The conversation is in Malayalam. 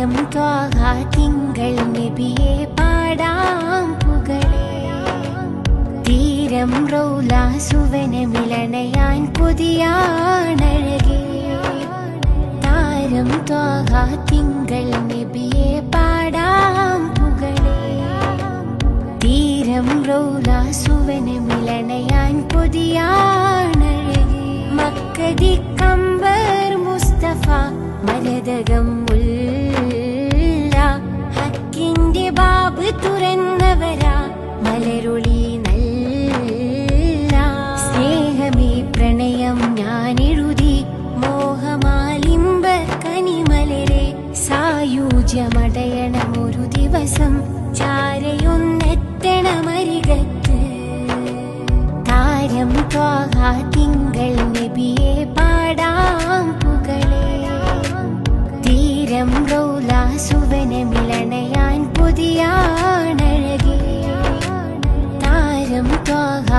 താരം ത്വാഹ തിങ്കൾ നബിയെ പാടാം പുകളേ. തീരം റൗല സുവനമിലണയാൻ കൊതിയാണഴകേ. താരം ത്വാഹ തിങ്കൾ നബിയെ പാടാം പുകളേ. തീരം റൗല സുവനമിലണയാൻ കൊതിയാണഴകേ. മക്കദിക്കമ്പർ മുസ്തഫ മരതകം മുല്ല. ഹക്കിന്റെ ബാബ് തുറന്നവരാ മലരൊളി നല്ല. സ്നേഹമേ പ്രണയം ഞാനെഴുതി മോഹമാലിമ്പ കനിമലരെ. സായുജ്യമടയണമൊരു ദിവസം ചാരയൊന്നെത്തണമരികത്ത്. താരം ത്വാഹ തിങ്കൾ നബിയെ പാടാം പുകളേ. തീരം റൗല സുവനമിലണയാൻ കൊതിയാണഴകേ. താരം ത്വാഹ